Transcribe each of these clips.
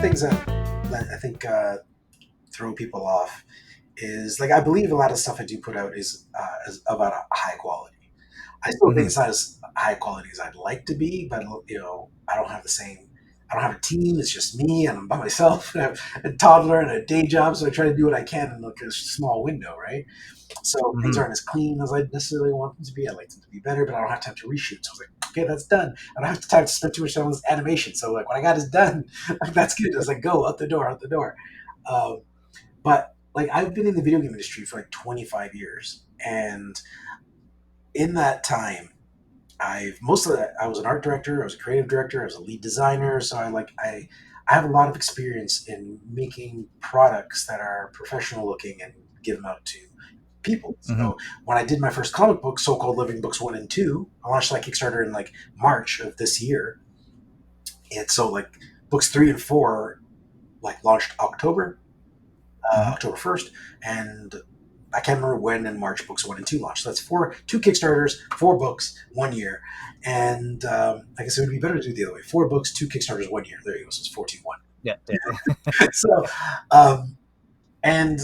things that I think throw people off is like I believe a lot of stuff I do put out is about a high quality. I still think Hmm. it's not as high quality as I'd like to be, but I don't have the same. I don't have a team. It's just me, and I'm by myself. And I have a toddler and a day job, so I try to do what I can in like a small window, right? So things Hmm. aren't as clean as I necessarily want them to be. I like them to be better, but I don't have time to reshoot. So I was like, okay, that's done. I don't have time to spend too much time on this animation. So like, what I got is done. Like that's good. I was like, go out the door, out the door. Um, but like, I've been in the video game industry for like 25 years, and in that time, I've most of that. I was an art director. I was a creative director. I was a lead designer. So I have a lot of experience in making products that are professional looking and give them out to people. Hmm. So when I did my first comic book, So-Called Living Books 1 and 2, I launched that Kickstarter in like March of this year. And so like books 3 and 4 like launched Hmm. October 1st, and I can't remember when in March books 1 and 2 launched. So that's two Kickstarters, 4 books, 1 year. And I guess it would be better to do the other way: 4 books, 2 Kickstarters, 1 year. There you go. So it's 14-1. Yeah, yeah. So, um, and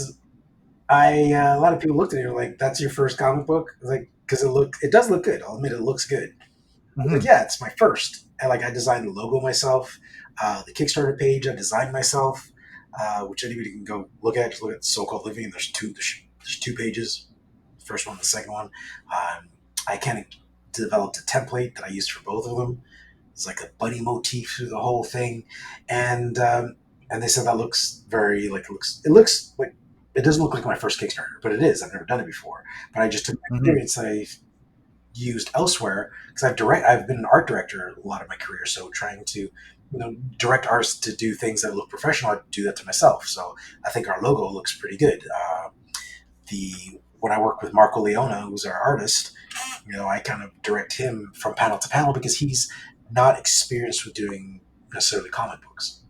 a lot of people looked at it and were like, "That's your first comic book?" I was like, because it does look good. I'll admit it looks good. I was like, Hmm. "Yeah, it's my first." And like, I designed the logo myself, the Kickstarter page I designed myself, which anybody can go look at. Just look at So-Called Living. There's 2 pages. First one, the second one. I kind of developed a template that I used for both of them. It's like a bunny motif through the whole thing, and they said that looks very like it looks like it doesn't look like my first Kickstarter, but it is. I've never done it before, but I just took my Hmm. experience I've used elsewhere because I've been an art director a lot of my career, so trying to direct artists to do things that look professional, I do that to myself. So I think our logo looks pretty good. The When I work with Marco Leona, who's our artist, I kind of direct him from panel to panel because he's not experienced with doing necessarily comic books.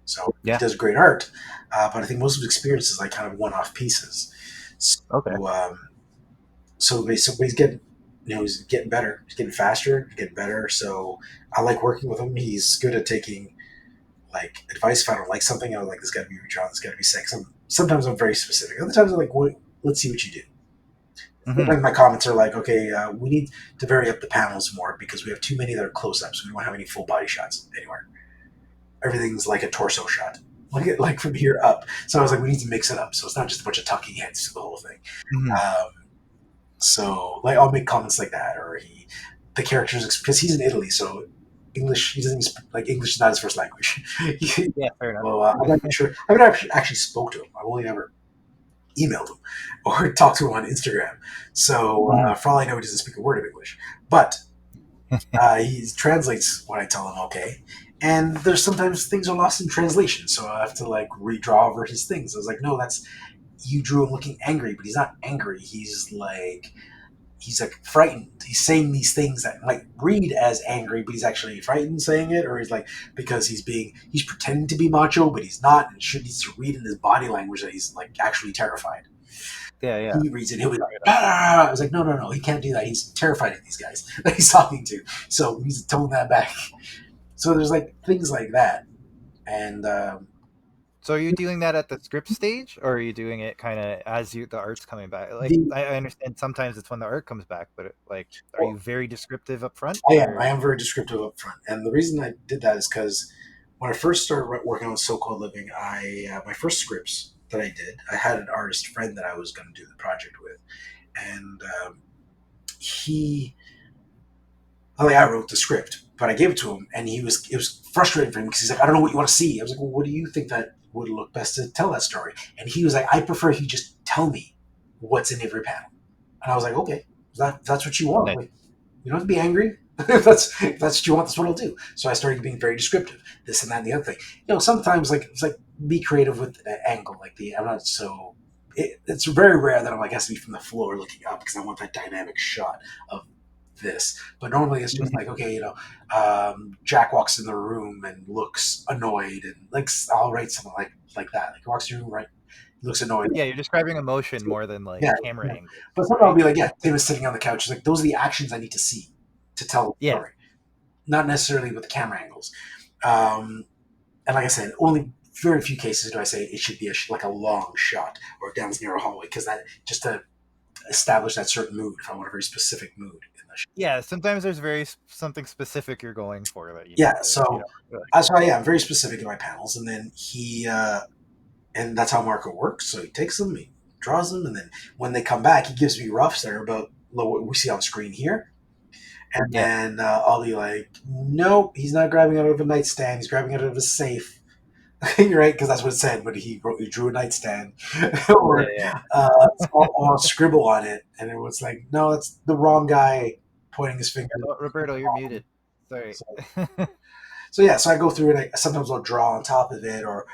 So he Yeah. does great art, but I think most of his experience is like kind of one-off pieces. Okay. So, so he's getting, he's getting better. He's getting faster, getting better. So I like working with him. He's good at taking like advice. If I don't like something, I'm like, this got to be redrawn. This got to be sex. Sometimes I'm very specific. Other times I'm like, let's see what you do. Hmm. Sometimes my comments are like, okay, we need to vary up the panels more because we have too many that are close-ups. We don't have any full body shots anywhere. Everything's like a torso shot, like from here up. So I was like, we need to mix it up. So it's not just a bunch of talking heads to the whole thing. Hmm. So like I'll make comments like that, or the characters because he's in Italy, so English he doesn't like English is not his first language. Yeah, fair enough. Well, I'm not sure. I haven't actually spoke to him. I've only ever emailed him or talked to him on Instagram. So Hmm. for all I know, he doesn't speak a word of English, but he translates what I tell him. Okay, and there's sometimes things are lost in translation, so I have to like redraw over his things. I was like, no, that's you drew him looking angry, but he's not angry. He's like frightened. He's saying these things that might read as angry, but he's actually frightened saying it, or he's like because he's pretending to be macho, but he's not, and should needs to read in his body language that he's like actually terrified. Yeah, yeah. He reads it, he'll be like, Fair enough. ah! I was like, no, no, no, he can't do that. He's terrified of these guys that he's talking to, so he needs to tone that back. So there's like things like that, and So are you doing that at the script stage, or are you doing it kind of as the art's coming back? Like, the I understand sometimes it's when the art comes back, but like, are you well, very descriptive up front, I am. I or? am very descriptive up front, and the reason I did that is because when I first started working on So-Called Living, my first scripts that I did, I had an artist friend that I was going to do the project with, and he, like, I wrote the script, but I gave it to him, and it was frustrating for him because he's like, I don't know what you want to see. I was like, well, what do you think that would look best to tell that story? And he was like, I prefer if you just tell me what's in every panel. And I was like, okay, if that's what you want. Nice. Like, you don't have to be angry. If that's what you want, that's what I'll do. So I started being very descriptive, this and that and the other thing. Sometimes like it's like be creative with the angle. Like I'm not so. It's very rare that I'm like has to be from the floor looking up because I want that dynamic shot of this. But normally it's just Mhm. like okay, Jack walks in the room and looks annoyed, and like I'll write something like that. Like he walks in the room, right, looks annoyed. Yeah, you're describing emotion more than like Yeah, camera yeah. angles, But sometimes I'll right? be like, yeah, Tim is sitting on the couch. It's like those are the actions I need to see to tell the Yeah. story, not necessarily with the camera angles. Um, And like I said, only very few cases do I say it should be like a long shot or down near a hallway, because that just to establish that certain mood, if I want a very specific mood in the shot. Yeah, sometimes there's something specific you're going for that you need Yeah, to, so yeah, I'm very specific in my panels, and then and that's how Marco works. So he takes them, he draws them, and then when they come back, he gives me roughs that are about what we see on screen here. And yeah, then I'll be like, nope, he's not grabbing out of a nightstand. He's grabbing out of a safe. You're right, because that's what it said. But he drew a nightstand, yeah, or yeah. I'll scribble on it, and it was like, no, that's the wrong guy pointing his finger. Oh, Roberto, you're muted. Sorry. So, so yeah, so I go through it. Sometimes I'll draw on top of it, or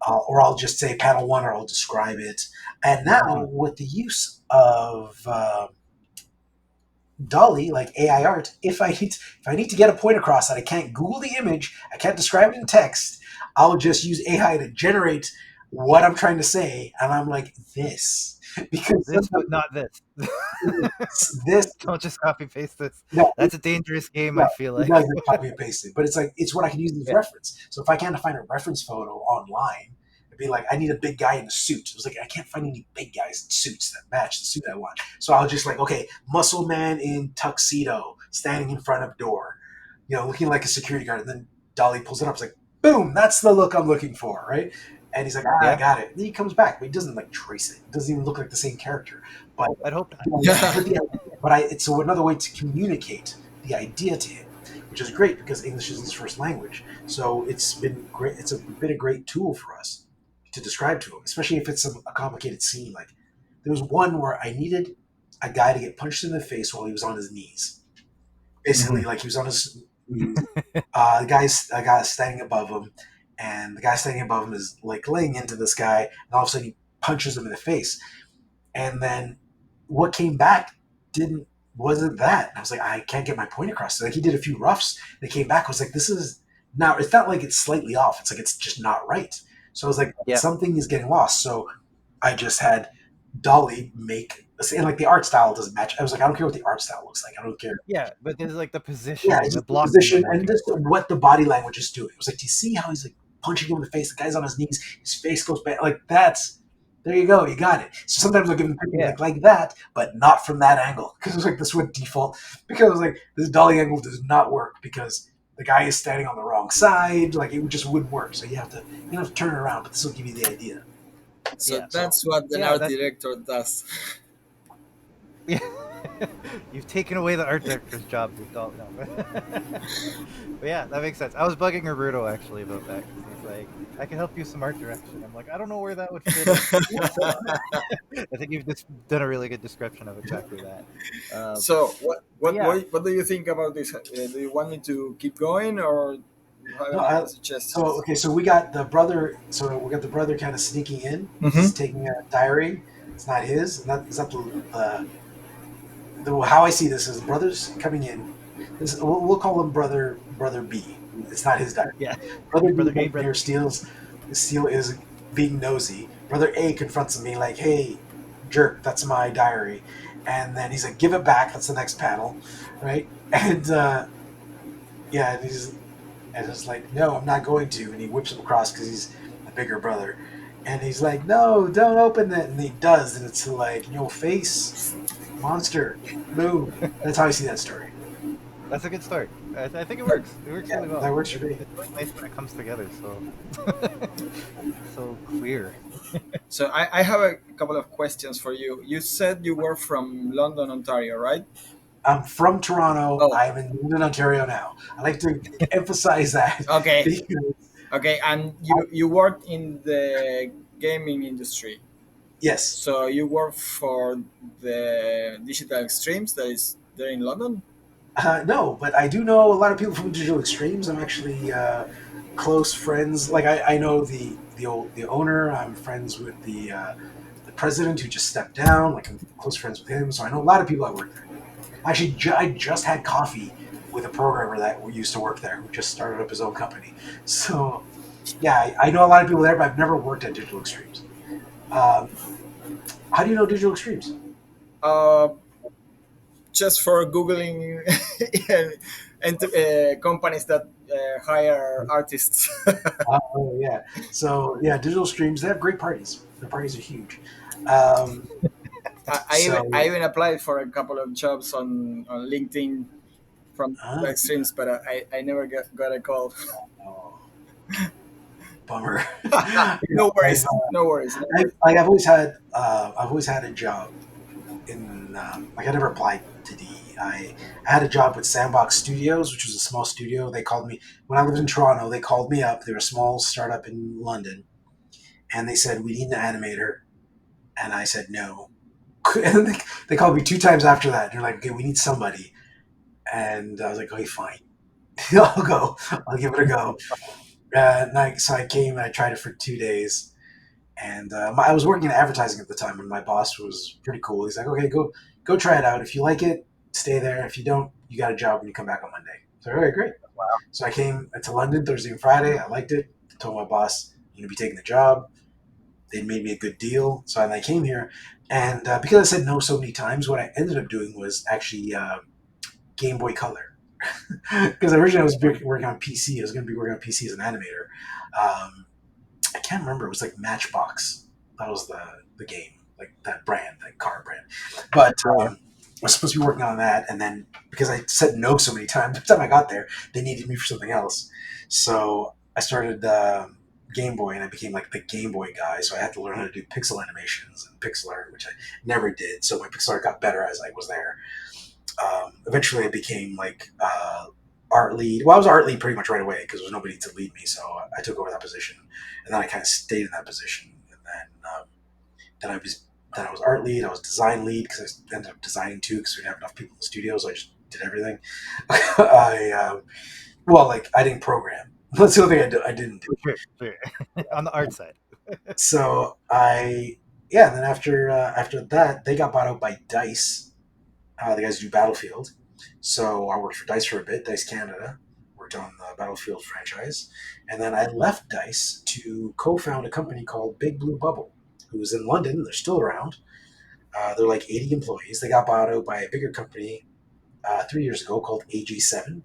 I'll just say panel one, or I'll describe it. And now Mhm. with the use of Dolly, like AI art, if I need to get a point across that I can't Google the image, I can't describe it in text, I'll just use AI to generate what I'm trying to say, and I'm like this because This, but sometimes not this. this Don't just copy paste this. no, That's a dangerous game, no, I feel it like. doesn't copy and paste it, but it's like it's what I can use as Yeah, reference. So if I can't find a reference photo online, it'd be like I need a big guy in a suit. It was like I can't find any big guys in suits that match the suit I want. So I'll just like, okay, muscle man in tuxedo standing in front of door, looking like a security guard. And then Dolly pulls it up. It's like, boom, that's the look I'm looking for, right? And he's like, I yeah. got it. Then he comes back, but he doesn't like trace it. It doesn't even look like the same character. But I'd hope not. but the but it's another way to communicate the idea to him, which is great because English is his first language. So it's been great. Been a great tool for us to describe to him, especially if it's a complicated scene. Like there was one where I needed a guy to get punched in the face while he was on his knees. Basically, Mhm. like he was on his knees. A guy standing above him, and the guy standing above him is like laying into this guy, and all of a sudden he punches him in the face, and then what came back didn't wasn't that. And I was like, I can't get my point across. So like he did a few roughs. They came back. I was like, this is now. It's not like it's slightly off. It's like it's just not right. So I was like, Yeah, something is getting lost. So I just had Dolly make, and like the art style doesn't match. I was like, I don't care what the art style looks like. I don't care. yeah. But there's like the Yeah, positioning, it's the just the blocking position you're and looking just for. what the body language is doing. It was like, do you see how he's like punching him in the face? The guy's on his knees, his face goes back. Like that's there you go, you got it. So sometimes I'll give him pictures Yeah, like that, but not from that angle because it's like this would default because it was like this dolly angle does not work because the guy is standing on the wrong side. Like it just wouldn't work. So you have to turn it around, but this will give you the idea. So yeah, So that's what an yeah. art That's director does. yeah. You've taken away the art director's job. With all, no. But yeah, that makes sense. I was bugging Roberto actually about that because he's like, I can help you some art direction. I'm like, I don't know where that would fit in. I think you've just done a really good description of exactly that. Um, So but yeah, what do you think about this? Do you want me to keep going, or you have no, any other suggestions? okay. So we got the brother. So we got the brother kind of sneaking in. He's Mm-hmm. taking a diary. It's not his. And that is that the how I see this is brothers coming in. We'll call him brother B. It's not his diary. yeah, Brother B brother A, back brother there B. steal is being nosy. Brother A confronts me like, "Hey, jerk, that's my diary," and then he's like, "Give it back." That's the next panel, right? And yeah, and it's like, "No, I'm not going to," and he whips him across because he's the bigger brother. And he's like, "No, don't open it," and he does, and it's like, "Your face, monster, boom." That's how I see that story. That's a good story. I think it works. It works Yeah, really well. that works for me. It's really nice when it comes together. So so clear. So I have a couple of questions for you. You said you were from London, Ontario, right? I'm from Toronto. Oh, I'm in London, Ontario now. I like to emphasize that okay, because okay. And you work in the gaming industry, yes, so you work for the Digital Extremes that is there in London. no, but I do know a lot of people from Digital Extremes. I'm actually close friends. Like I know the owner. I'm friends with the president who just stepped down. Like I'm close friends with him, so I know a lot of people that work there. Actually, I just had coffee with a programmer that used to work there who just started up his own company. So yeah, I know a lot of people there, but I've never worked at Digital Extremes. Um, how do you know Digital Extremes? Uh, just for googling and companies that hire artists. Oh yeah. So yeah, digital streams, they have great parties. Their parties are huge. Um, I so even applied for a couple of jobs on LinkedIn from uh, live streams, but I never got a call. oh, bummer. No Yeah, worries, no worries, no worries. I've always had a job in like I never applied to DE. I had a job with Sandbox Studios, which was a small studio. They called me when I lived in Toronto. They called me up. They were a small startup in London, and they said we need an animator, and I said no. And they called me two times after that. They're like, okay, we need somebody, and I was like, okay, fine, I'll go. I'll give it a go. So I came and I tried it for 2 days. And I was working in advertising at the time, and my boss was pretty cool. He's like, "Okay, go try it out. If you like it, stay there. If you don't, you got a job when you come back on Monday." So, all right, great. So I came to London Thursday and Friday. I liked it. Told my boss, "I'm going to be taking the job." They made me a good deal, so I came here. And because I said no so many times, what I ended up doing was actually Game Boy Color. Because originally I was working on PC. I was going to be working on PC as an animator. Um, I can't remember. It was like Matchbox. That was the game, like that brand, that car brand. But Yeah, I was supposed to be working on that, and then because I said no so many times, by the time I got there, they needed me for something else. So I started Game Boy, and I became like the Game Boy guy. So I had to learn how to do pixel animations and pixel art, which I never did. So my pixel art got better as I was there. Eventually, I became like art lead. Well, I was art lead pretty much right away because there was nobody to lead me, so I took over that position, and then I kind of stayed in that position. And then I was art lead. I was design lead because I ended up designing too because we didn't have enough people in the studio, so I just did everything. Well, like I didn't program. That's the only thing I didn't do. sure, sure. On the art side. So yeah. And then after that, they got bought out by Dice, the guys who do Battlefield. So I worked for Dice for a bit, Dice Canada, worked on the Battlefield franchise. And then I left Dice to co found a company called Big Blue Bubble, who's in London. They're still around. They're like 80 employees. They got bought out by a bigger company 3 years ago called AG7.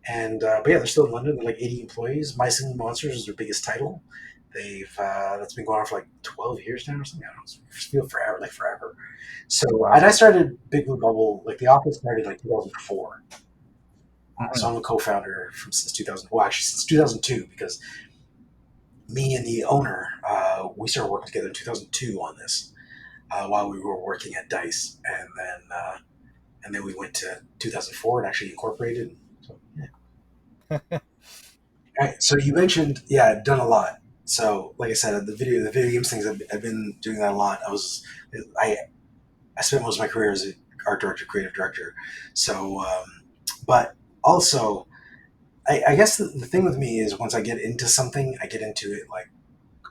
And but yeah, they're still in London. They're like 80 employees. My Singing Monsters is their biggest title. They've that's been going on for like 12 years now or something. I don't know. It feels forever, like forever. So and I started Big Blue Bubble, like the office started like 2004. So Mhm. I'm a co-founder from since 2000. Well, actually since 2002 because me and the owner we started working together in 2002 on this while we were working at Dice, and then we went to 2004 and actually incorporated. So yeah. All right. So you mentioned, yeah, I've done a lot. So like I said, the video games things, I've been doing that a lot. I I spent most of my career as an art director, creative director. So, but also, I guess the thing with me is once I get into something, I get into it like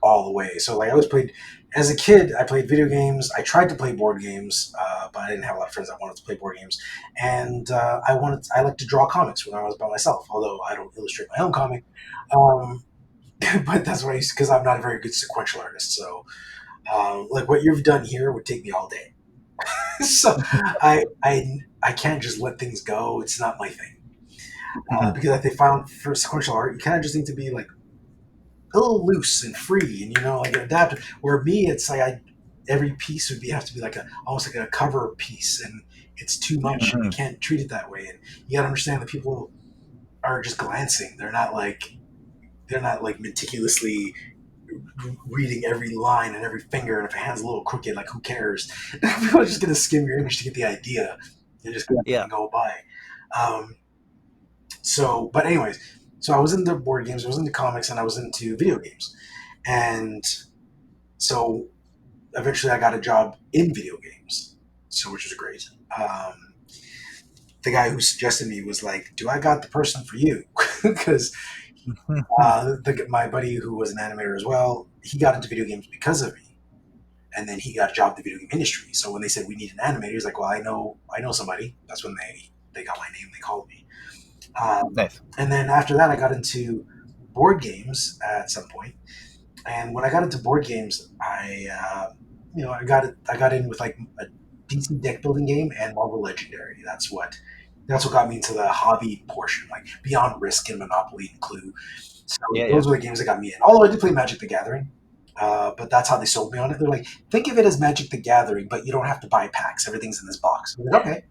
all the way. So, like, I always played as a kid. I played video games. I tried to play board games, but I didn't have a lot of friends that wanted to play board games. And I like to draw comics when I was by myself. Although I don't illustrate my own comic, um, but that's what I used because I'm not a very good sequential artist. So, like what you've done here would take me all day. So I can't just let things go. It's not my thing Mhm. because like they found for sequential art, you kind of just need to be like a little loose and free, and like adapt. Where me, it's like every piece would be have to be like a almost like a cover piece, and it's too much, and you Mhm. can't treat it that way. And you got to understand that people are just glancing. They're not like meticulously reading every line and every finger, and if a hand's a little crooked, like who cares? People are just gonna skim your image to get the idea and just Yeah. go by. Um, but anyways, so I was into board games, I was into comics, and I was into video games, and so eventually I got a job in video games, so which was great. The guy who suggested me was like, "Do I got the person for you?" Because my buddy who was an animator as well, he got into video games because of me, and then he got a job in the video game industry. So when they said we need an animator, he's like, "Well, I know somebody." That's when they got my name. They called me, Nice. and then after that, I got into board games at some point. And when I got into board games, I got in with like a decent deck building game and Marvel Legendary. That's what got me into the hobby portion, like Beyond Risk and Monopoly and Clue. So Yeah, yeah, those were the games that got me in. Although I did play Magic the Gathering, but that's how they sold me on it. They're like, think of it as Magic the Gathering, but you don't have to buy packs. Everything's in this box. I'm like, okay.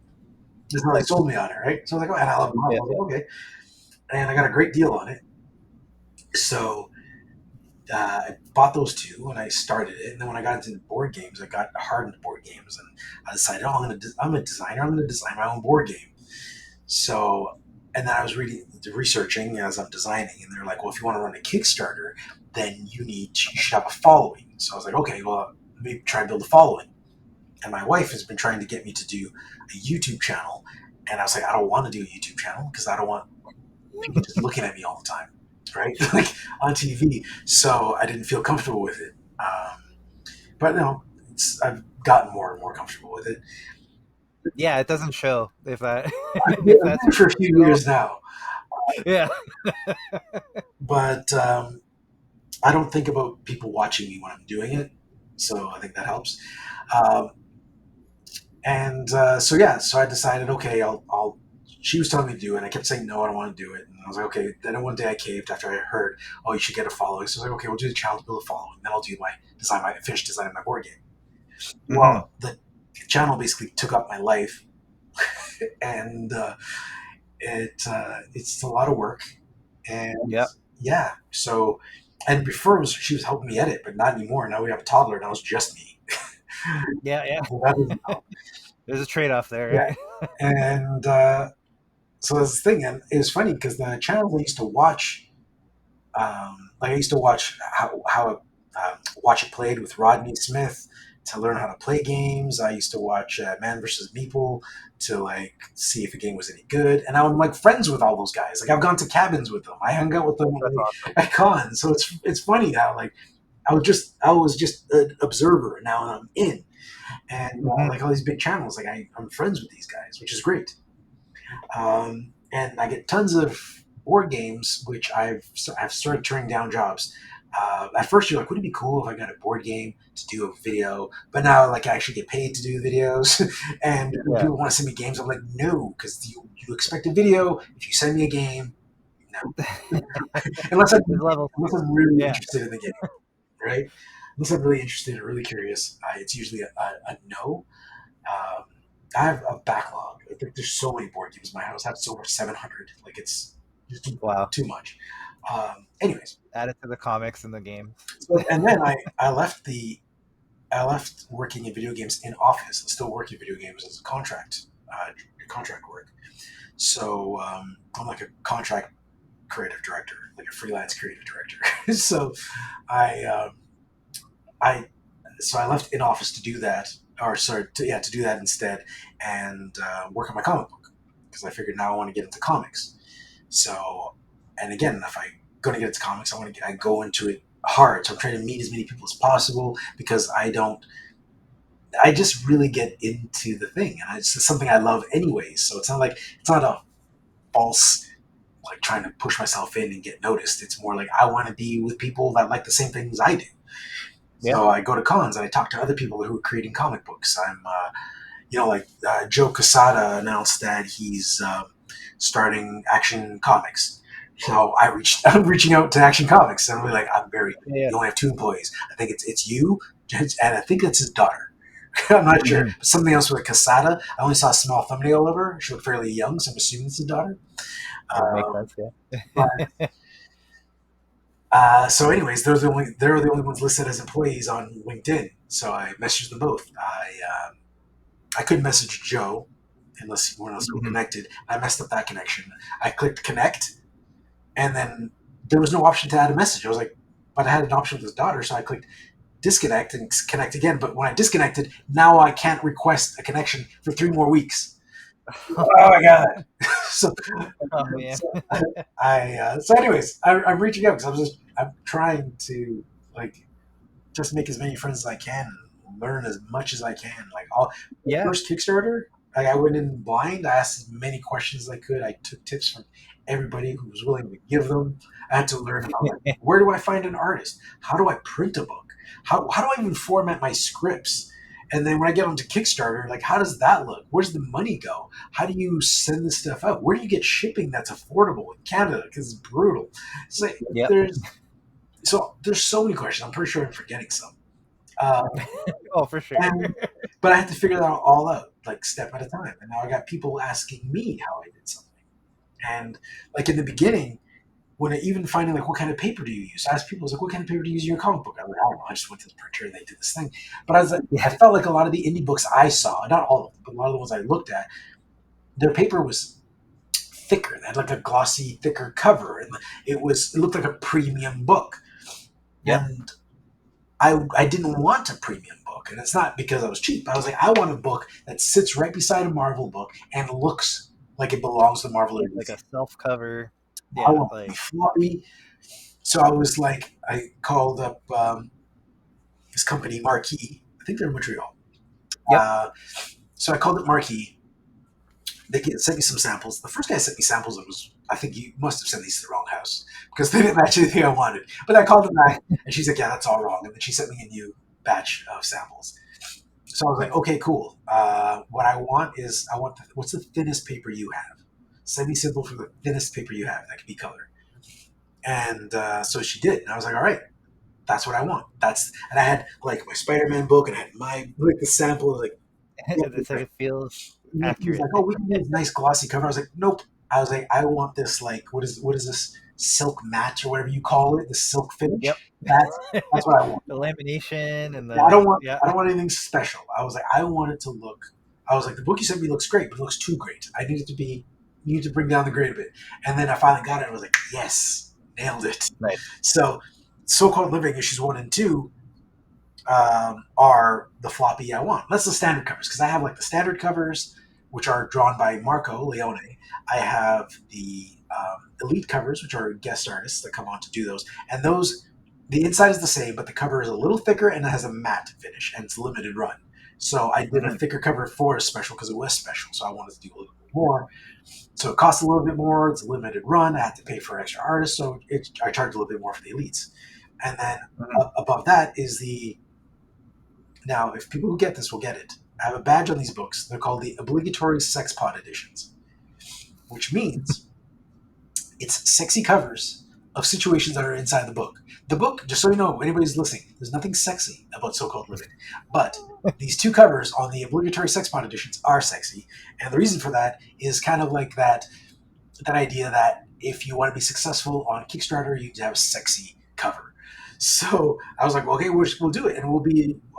That's how they sold me on it, right? So I was like, oh, and I love Marvel. yeah, I was like, okay. And I got a great deal on it. So I bought those two and I started it. And then when I got into board games, I got hard into board games, and I decided, oh, I'm a designer. I'm going to design my own board game. So, and then I was researching as I'm designing, and they're like, well, if you want to run a Kickstarter, then you should have a following. So I was like, okay, well, let me try and build a following. And my wife has been trying to get me to do a YouTube channel, and I was like, I don't want to do a YouTube channel because I don't want people just looking at me all the time, right? Like on TV. So I didn't feel comfortable with it. But no, I've gotten more and more comfortable with it. yeah. It doesn't show if that I've been if doing that's it for a few your years now, yeah. but I don't think about people watching me when I'm doing it. So I think that helps. Um, and so yeah, so I decided, okay, I'll. She was telling me to do it, and I kept saying no, I don't want to do it. And I was like, okay. Then one day I caved after I heard, oh, you should get a following. So I was like, okay, we'll do the channel to build a following. Then I'll do my finish designing my board game. Mhm. Well, the channel basically took up my life, and it's a lot of work, and Yep. yeah. So, and before she was helping me edit, but not anymore. Now we have a toddler. Now it's just me. Yeah, yeah. So that doesn't help. There's a trade-off there, Yeah, right? and so that's the thing, and it was funny because the channels I used to watch, like I used to watch how Watch It Played with Rodney Smith to learn how to play games. I used to watch Man vs. Meeple to like see if a game was any good, and I'm like friends with all those guys. Like I've gone to cabins with them. I hung out with them That's awesome. at cons. So it's funny how like I was just an observer, and now I'm in, and Mhm. like all these big channels, like I'm friends with these guys, which is great. And I get tons of board games, which I've started turning down jobs. At first, you're like, would it be cool if I got a board game to do a video? But now, like, I actually get paid to do videos, and when Yeah. people want to send me games, I'm like, no, because you expect a video. If you send me a game, no, unless I'm There's levels to unless it. I'm really Yeah. interested in the game, right? Unless I'm really interested or really curious, it's usually a no. Um, I have a backlog. I think there's so many board games in my house. I have over 700. Like it's just Wow. too much. Anyways, Add it to the comics and the games. so and then I left working in video games in office. I still work in video games as a contract work. So I'm like a contract creative director, like a freelance creative director. So I I so I left in office to do that, or sorry, to do that instead, and work on my comic book because I figured now I want to get into comics. So, and again, if I'm going to get into comics, I go into it hard. So I'm trying to meet as many people as possible because I just really get into the thing, and it's just something I love anyways. So it's not a false like trying to push myself in and get noticed. It's more like I want to be with people that like the same things I do. Yeah. So I go to cons and I talk to other people who are creating comic books. Like Joe Quesada announced that he's starting Action Comics. So I'm reaching out to Action Comics, and I'm really like, Yeah. you only have two employees. I think it's you, and I think it's his daughter. I'm not sure, Mhm. but something else with Quesada. I only saw a small thumbnail of her. She looked fairly young, so I'm assuming it's his daughter. That makes Um, sense. Yeah. but so, anyways, they're the only ones listed as employees on LinkedIn. So I messaged them both. I couldn't message Joe unless we're not still Mhm. connected. I messed up that connection. I clicked connect, and then there was no option to add a message. I was like, but I had an option with his daughter, so I clicked disconnect and connect again. But when I disconnected, now I can't request a connection for 3 more weeks. Oh my god! so, Oh man. so anyways, I'm reaching out because I'm trying to like just make as many friends as I can, and learn as much as I can. Like all the Yeah. first Kickstarter, like I went in blind. I asked as many questions as I could. I took tips from everybody who was willing to give them. I had to learn about like where do I find an artist? How do I print a book? How do I even format my scripts? And then when I get onto Kickstarter, like, how does that look? Where's the money go? How do you send this stuff out? Where do you get shipping that's affordable in Canada? Because it's brutal. It's like Yep. there's so many questions. I'm pretty sure I'm forgetting some. Uh, Oh, for sure. and but I had to figure that all out, like step at a time. And now I got people asking me how I did something. And like in the beginning, when I even finding like what kind of paper do you use? I asked people, I was like, what kind of paper do you use in your comic book? I was like, I don't know, I just went to the printer and they did this thing. But I was like, I Yeah. felt like a lot of the indie books I saw, not all of them, but a lot of the ones I looked at, their paper was thicker. They had like a glossy, thicker cover, and it looked like a premium book. Yep. And I didn't want a premium book, and it's not because I was cheap. I was like, I want a book that sits right beside a Marvel book and looks like it belongs to Marvel. Like a self cover. I Yeah. want it to be Like. floppy. So I was like, I called up this company, Marquee. I think they're in Montreal. Yep. So I called up Marquee. They sent me some samples. The first guy sent me samples. It was, I think you must have sent these to the wrong house because they didn't match anything I wanted. But I called them back, and she's like, "Yeah, that's all wrong." And then she sent me a new batch of samples. So I was like, "Okay, cool. What I want is, what's the thinnest paper you have? Send me sample for the thinnest paper you have that can be color." And so she did, and I was like, "All right, that's what I want." And I had like my Spider-Man book, and I had my like the sample, like It's like it feels he's accurate. like, "Oh, we can use nice glossy cover." I was like, "Nope." I was like, "I want this like what is this silk matte or whatever you call it, the silk Yep. finish. That's what I want. The lamination and Yeah, I don't want yeah. I don't want anything special." I was like, "I want it to look." I was like, "The book you sent me looks great, but it looks too great. I need it to be. You need to bring down the grade a bit." And then I finally got it. I was like, "Yes, nailed it." Nice. So, so-called living issues 1 and 2 are the floppy I want. That's the standard covers because I have like the standard covers, which are drawn by Marco Leone. I have the elite covers, which are guest artists that come on to do those, and those the inside is the same, but the cover is a little thicker and it has a matte finish, and it's limited run. So I did a thicker cover for a special because it was special, so I wanted to do a little bit more. So it costs a little bit more. It's a limited run. I had to pay for extra artists, so I charge a little bit more for the elites. And then above that is the now, if people who get this will get it, I have a badge on these books. They're called the obligatory sex pod editions, which means it's sexy covers of situations that are inside the book. The book, just so you know, anybody's listening, there's nothing sexy about so-called living. But these two covers on the obligatory sex pod editions are sexy. And the reason for that is kind of like that idea that if you want to be successful on Kickstarter, you need to have a sexy cover. So I was like, well, okay, we'll do it, and I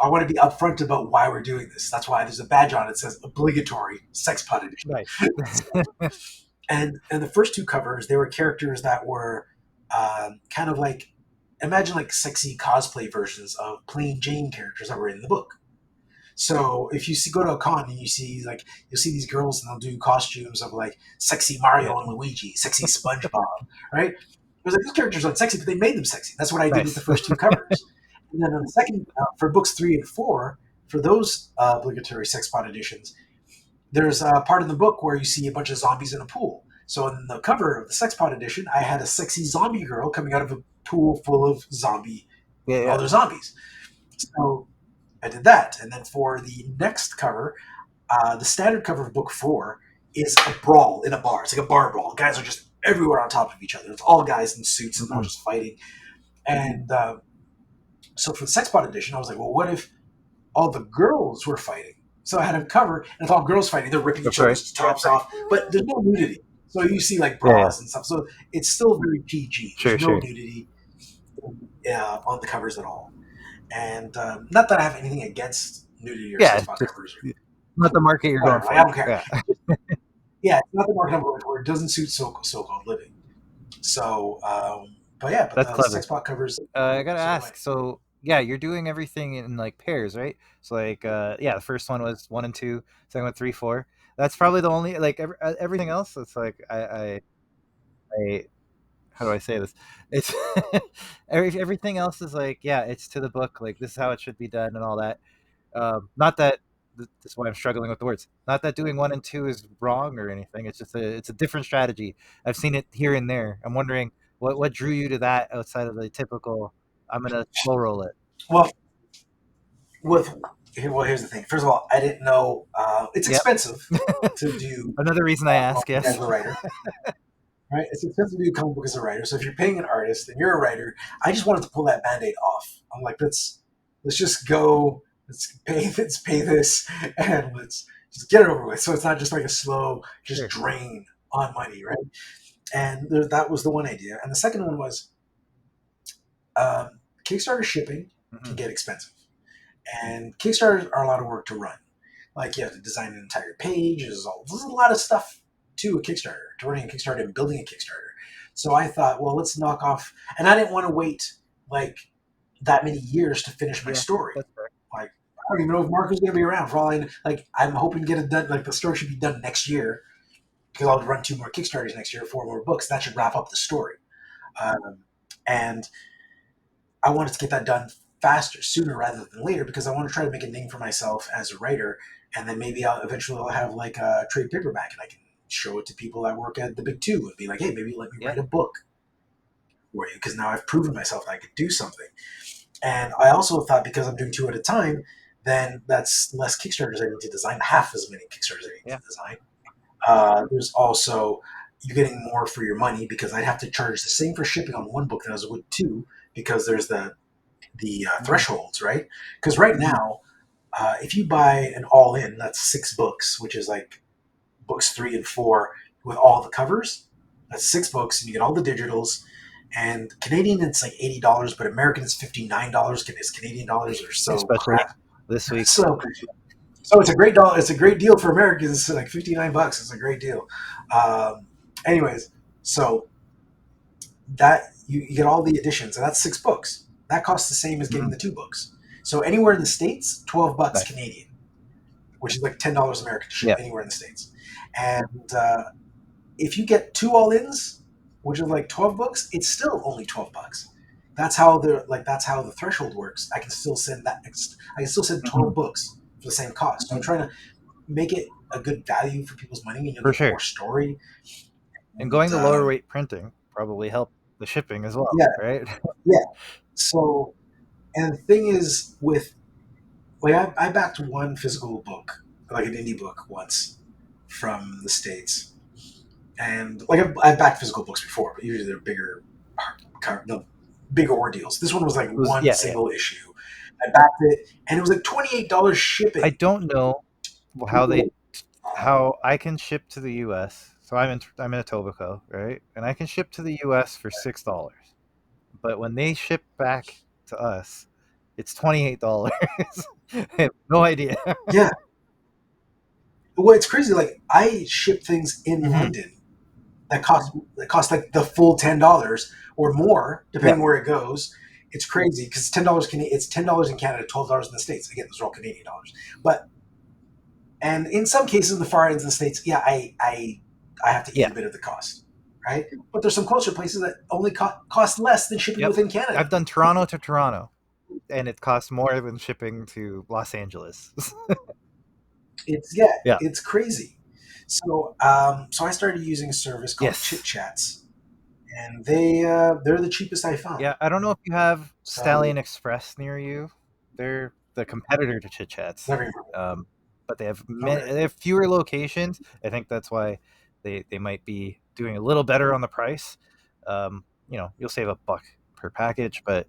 want to be upfront about why we're doing this. That's why there's a badge on it that says obligatory sex pod edition. Nice. And the first two covers, they were characters that were kind of like, imagine like sexy cosplay versions of plain Jane characters that were in the book. So if you go to a con and you'll see these girls and they'll do costumes of like sexy Mario and Luigi, sexy SpongeBob, right? It was like those characters aren't sexy, but they made them sexy. That's what I did with the first two covers. And then on the second, for books 3 and 4, for those obligatory sex pod editions, there's a part in the book where you see a bunch of zombies in a pool. So in the cover of the sex pod edition, I had a sexy zombie girl coming out of a pool full of other zombies. So I did that. And then for the next cover, the standard cover of book 4 is a brawl in a bar. It's like a bar brawl. Guys are just everywhere on top of each other. It's all guys in suits and all just fighting. And so for the sex pod edition, I was like, well, what if all the girls were fighting? So I had a cover, and it's all girls fighting. They're ripping each other's tops off, but there's no nudity. So you see like bras and stuff. So it's still very PG. There's no nudity on the covers at all. And not that I have anything against nudity or sex pod covers. Not the market you're going for. I don't care. Yeah, it's not the market I'm going for. It doesn't suit so-called living. So, but that's the clever. sex pod covers. I gotta ask. So yeah, you're doing everything in like pairs, right? So like the first one was 1 and 2, second one 3, 4. That's probably the only like everything else. It's like I how do I say this? It's everything else is like it's to the book. Like this is how it should be done and all that. Not that that's why I'm struggling with the words. Not that doing 1 and 2 is wrong or anything. It's just it's a different strategy. I've seen it here and there. I'm wondering what drew you to that outside of the typical. I'm gonna slow roll it. Well, with Well, here's the thing. First of all, I didn't know it's Yep. expensive to do Another reason I ask. comic book as Yes. a writer, right? It's expensive to do comic book as a writer. So if you're paying an artist and you're a writer, I just wanted to pull that band-aid off. I'm like, let's just go. Let's pay this, and let's just get it over with. So it's not just like a slow just Sure. drain on money, right? And that was the one idea. And the second one was Kickstarter shipping can get expensive, and Kickstarters are a lot of work to run. Like you have to design an entire page. There's a lot of stuff to a Kickstarter, to running a Kickstarter and building a Kickstarter. So I thought, well, let's knock off. And I didn't want to wait like that many years to finish my Yeah, story. that's fair. Like I don't even know if Mark is going to be around. For all I'm hoping to get it done. Like the story should be done next year because I'll run 2 more Kickstarters next year, 4 more books. That should wrap up the story. And I wanted to get that done faster, sooner rather than later, because I want to try to make a name for myself as a writer, and then maybe I'll have like a trade paperback, and I can show it to people that work at the big two and be like, hey, maybe let me write a book for you because now I've proven myself that I could do something. And I also thought because I'm doing 2 at a time, then that's less Kickstarters I need to design, half as many Kickstarters I need to design. There's also you getting more for your money because I'd have to charge the same for shipping on one book that I would 2 because there's the thresholds, right? Because right now, if you buy an all-in, that's 6 books, which is like books 3 and 4 with all the covers. That's 6 books, and you get all the digitals. And Canadian, it's like $80, but American is $59 because Canadian dollars are so Especially crap. this week. So it's a great dollar. It's a great deal for Americans. It's like $59. It's a great deal. Anyways, so that you get all the editions, and that's 6 books. That costs the same as getting the 2 books. So anywhere in the States, $12 Nice. Canadian, which is like $10 American to ship anywhere in the States. And if you get 2 all-ins, which is like 12 books, it's still only $12. That's how the threshold works. I can still send 12 books for the same cost. So I'm trying to make it a good value for people's money, and you'll For get sure. more story. And going to lower weight printing probably helped the shipping as well, right? Yeah. So, and the thing is, with like I backed one physical book, like an indie book, once from the States, and like I've backed physical books before, but usually they're bigger ordeals. This one was like one single issue. I backed it, and it was like $28 shipping. I don't know how I can ship to the U.S. So I'm in Etobicoke, right? And I can ship to the U.S. for $6. But when they ship back to us, it's $28. I have no idea. Yeah. Well, it's crazy. Like I ship things in London that cost like the full $10 or more, depending where it goes. It's crazy because it's $10 in Canada, $12 in the States. Again, those are all Canadian dollars. And in some cases, in the far ends of the States, I have to eat a bit of the cost, right? But there's some closer places that only cost less than shipping within Canada. I've done Toronto to Toronto, and it costs more than shipping to Los Angeles. It's crazy. So I started using a service called Chit Chats, and they're the cheapest I found. Yeah, I don't know if you have Stallion Express near you. They're the competitor to Chit Chats. But they have fewer locations. I think that's why they might be doing a little better on the price. You'll save $1 per package, but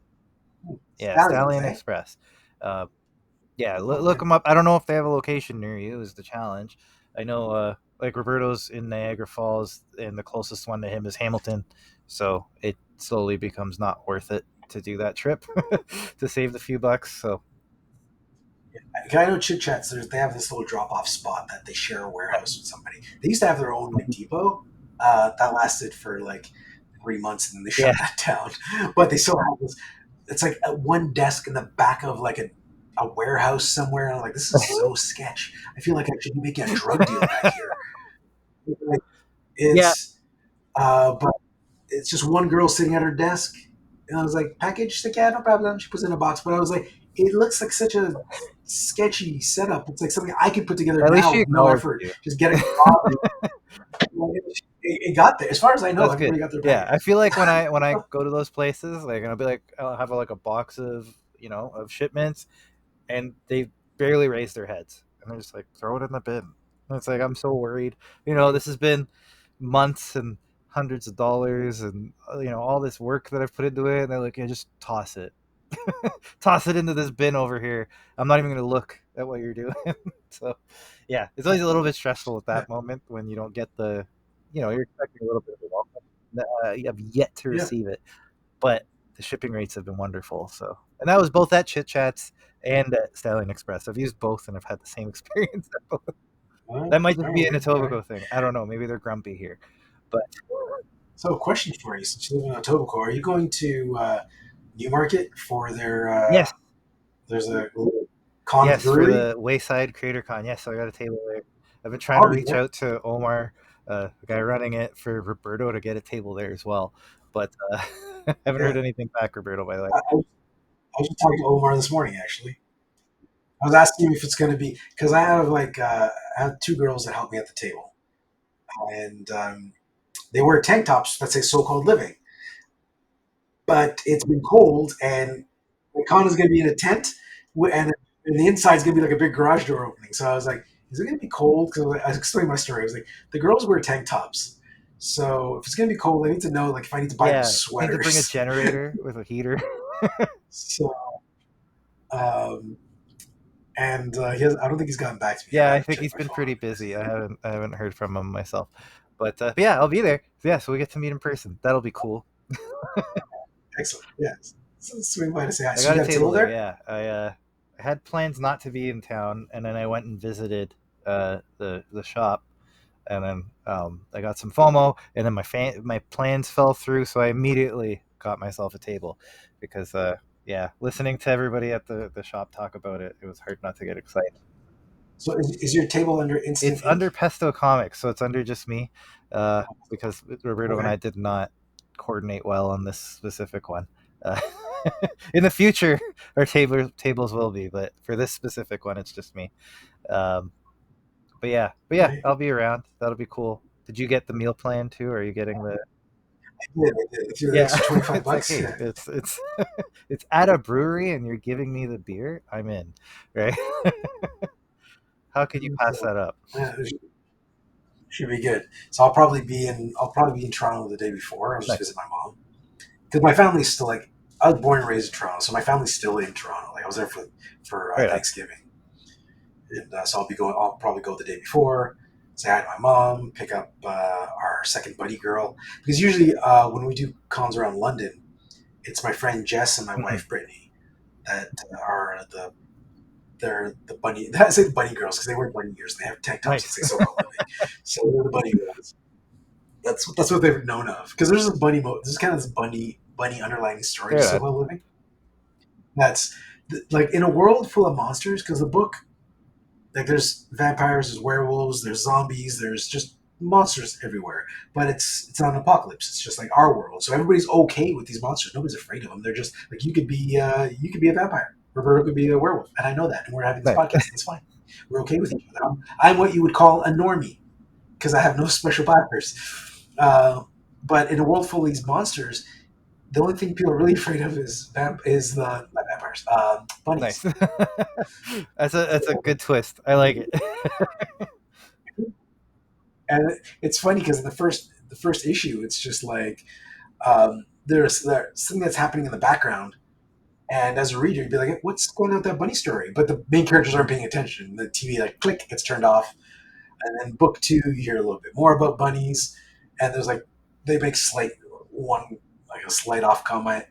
Stallion Express. Look them up. I don't know if they have a location near you is the challenge. I know like Roberto's in Niagara Falls, and the closest one to him is Hamilton, so it slowly becomes not worth it to do that trip to save the few bucks. So I know Chit Chats, they have this little drop-off spot that they share a warehouse with somebody. They used to have their own like depot that lasted for like 3 months, and then they shut that down. But they still have this. It's like one desk in the back of like a warehouse somewhere, and I'm like, this is so sketch. I feel like I should be making a drug deal back here. But it's just one girl sitting at her desk, and I was like, package? She's like, yeah, no problem. She puts it in a box, but I was like, it looks like such a sketchy setup. It's like something I could put together now with no effort. Just get it. It got there. As far as I know, everybody got their package. Yeah, I feel like when I go to those places, like I'll have like a box of of shipments, and they barely raise their heads, and they're just like, throw it in the bin. And it's like, I'm so worried. You know, this has been months and hundreds of dollars, and all this work that I've put into it. And they're like, yeah, just toss it, toss it into this bin over here. I'm not even going to look at what you're doing. So, yeah, it's always a little bit stressful at Yeah, that moment when you don't get you're expecting a little bit of a welcome. You have yet to yeah, receive it, but the shipping rates have been wonderful. So, and that was both at Chit Chats and at Styling Express. I've used both and I've had the same experience at both. That might just be an all right. Etobicoke thing. I don't know. Maybe they're grumpy here, but So, question for you: since you live in Etobicoke, are you going to Newmarket for their? yes, There's a little con at the yes, for brewery. the Wayside Creator Con. Yes, I got a table there. I've been trying to I'll be reach there. out to Omar, the guy running it, for Roberto to get a table there as well, but haven't Yeah, heard anything back, Roberto. By the way, I was just talking to Omar this morning. Actually, I was asking him if it's going to be because I have I have two girls that help me at the table, and they wear tank tops that say "so-called living," but it's been cold, and the con is going to be in a tent, and the inside is going to be like a big garage door opening. So I was like, "Is it going to be cold?" Because I explained my story. I was like, "The girls wear tank tops, so if it's going to be cold, I need to know like if I need to buy them yeah, need to bring a sweaters." generator with a heater. So, um, and he has, I don't think he's gotten back to me. I Yeah, I haven't think checked he's my been phone pretty because busy. I haven't heard from him myself, but yeah, I'll be there. Yeah, so we get to meet in person. That'll be cool. excellent. Yes, so swing by to say hi. I So you got a got a table table there. there? Yeah, I had plans not to be in town, and then I went and visited the shop, and then I got some FOMO, and then my plans fell through, so I immediately got myself a table because yeah, listening to everybody at the shop talk about it, it was hard not to get excited. So is your table under Instant It's under Ink? Pesto Comics, so it's under just me, because Roberto and Okay. I did not coordinate well on this specific one. Uh, in the future, our tables will be, but for this specific one, it's just me. Um, but yeah, Right. I'll be around. That'll be cool. Did you get the meal plan too? Or are you getting the? I did. If you're the Yeah, extra 25 it's like, bucks, hey, yeah. it's it's at a brewery, and you're giving me the beer. I'm in, right? How could you pass So, that up? it should be good. So I'll probably be in Toronto the day before. I'll just Nice, visit my mom because my family's still like I was born and raised in Toronto, so my family's still in Toronto. Like I was there for right on. Thanksgiving, and so I'll be going. I'll probably go the day before, say hi to my mom, pick up our second buddy girl because usually when we do cons around London, it's my friend Jess and my Mhm. wife Brittany that are they're the bunny. I say the bunny girls because they wear bunny ears. They have tank tops that Nice. say "so-called living." So they're the bunny girls. That's what they're known of because there's a bunny. There's kind of this bunny underlying story to Right on. so-called living. That's like in a world full of monsters because the book like there's vampires, there's werewolves, there's zombies, there's just monsters everywhere. But it's not an apocalypse. It's just like our world. So everybody's okay with these monsters. Nobody's afraid of them. They're just like you could be a vampire. Roberto could be a werewolf, and I know that. And we're having this Nice. podcast, and it's fine. We're okay with each other. I'm what you would call a normie because I have no special powers. Uh, but in a world full of these monsters, the only thing people are really afraid of is the not vampires, Nice. bunnies. That's a good twist. I like it. And it's funny because in the first issue, it's just like there's something that's happening in the background, and as a reader, you'd be like, "What's going on with that bunny story?" But the main characters aren't paying attention. The TV like click gets turned off, and then book two, you hear a little bit more about bunnies, and there's like they make one like a slight off comment.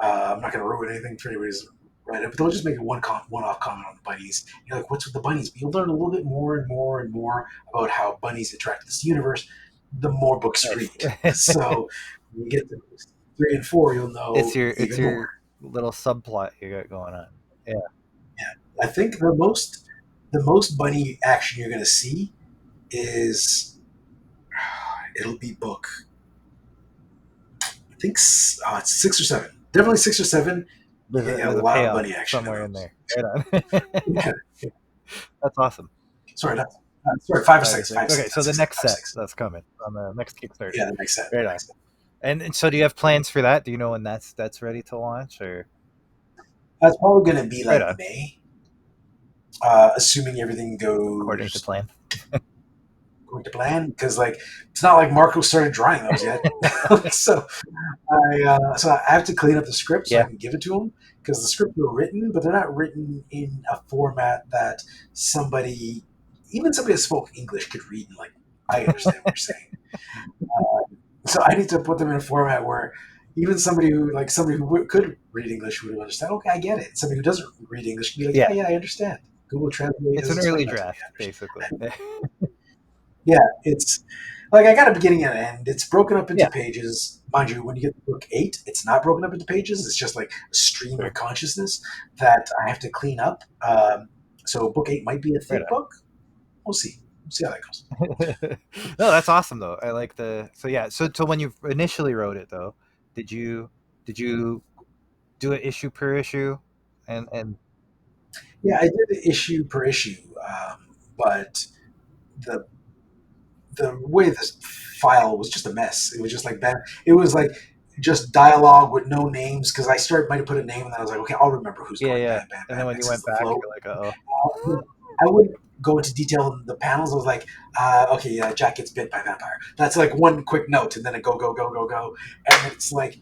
I'm not going to ruin anything for anybody's read it, but they'll just make a one off comment on the bunnies. You're like, what's with the bunnies? But you'll learn a little bit more and more and more about how bunnies interact with this universe. The more books you Nice. read, so when you get to books 3 and 4, you'll it's know your it's even more. your little subplot you got going on. Yeah. Yeah, I think the most bunny action you're going to see is it'll be book. I think it's 6 or 7. Definitely 6 or 7. There's You a get a there's a lot of payoff bunny action in somewhere in those. there. Right on. Yeah. That's awesome. Sorry, sorry, 5 or Five or 6, six. 5 Okay, 6, so not the 6, 7, next 5 set 6. that's coming on the next Kickstarter. Yeah, the next set. Right The on. next set. And so, do you have plans for that? Do you know when that's ready to launch? Or That's probably going to be right like on. May. assuming everything according to goes plan. going to plan, because like it's not like Marco started drawing those yet. So I have to clean up the script so I Yeah. can give it to him, because the scripts are written, but they're not written in a format that somebody, even somebody that spoke English, could read and like I understand what you're saying. So I need to put them in a format where even somebody who could read English would understand. Okay, I get it. Somebody who doesn't read English can be like, Yeah. yeah, yeah, I understand. Google Translate It's has an early explained that to me. draft, I basically. understand. Yeah, it's like I got a beginning and an end. It's broken up into Yeah. pages. Mind you, when you get to book 8, it's not broken up into pages. It's just like a stream Sure. of consciousness that I have to clean up. So book 8 might be a Right thick book. We'll see. We'll see how that goes. on. No, that's awesome though. I like the so yeah. So when you initially wrote it though, did you do it issue per issue, and Yeah, I did the issue per issue, but the the way this file was just a mess. It was just like bad. It was like just dialogue with no names, because I started might have put a name and then I was like, okay, I'll remember who's yeah, going yeah. bam, bam, And then bam. when you This is went the back, flow. you're like, oh, I wouldn't go into detail in the panels. I was like, okay, yeah, Jack gets bit by a vampire. That's like one quick note, and then it go, and it's like,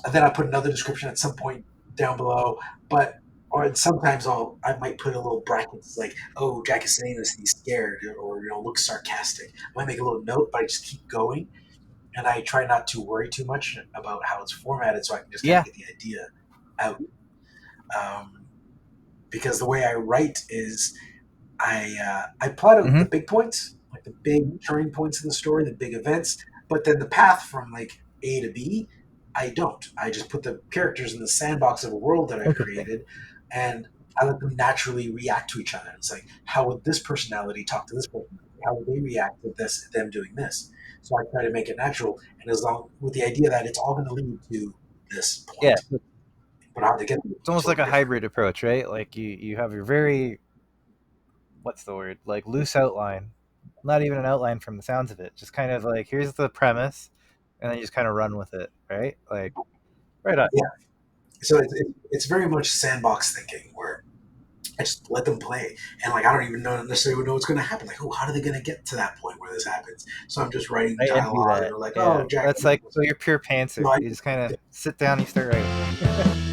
and then I put another description at some point down below. But or sometimes I might put a little bracket that's like, oh, Jack is saying this, and he's scared, or looks sarcastic. I might make a little note, but I just keep going, and I try not to worry too much about how it's formatted, so I can just kind of yeah. get the idea out. Um, because the way I write is I plot out Mm-hmm. the big points, like the big turning points in the story, the big events, but then the path from like A to B, I don't. I just put the characters in the sandbox of a world that I've Interesting. created, and I let them naturally react to each other. It's like, how would this personality talk to this personality? How would they react to this, them doing this? So I try to make it natural, and as long with the idea that it's all going to lead to this Yeah. point, but how to get there It's is almost like totally a different. hybrid approach, right? Like you have your very what's the word? Like loose outline. Not even an outline from the sounds of it. Just kind of like here's the premise, and then you just kind of run with it, right? Like right on. Yeah. So it's very much sandbox thinking, where I just let them play, and like I don't even necessarily know what's going to happen. Like, oh, how are they going to get to that point where this happens? So I'm just writing I envy dialogue, and that. they're like, Yeah, oh, Jack. that's like so you're pure pantser. No, I, You just kind of sit down, you start writing.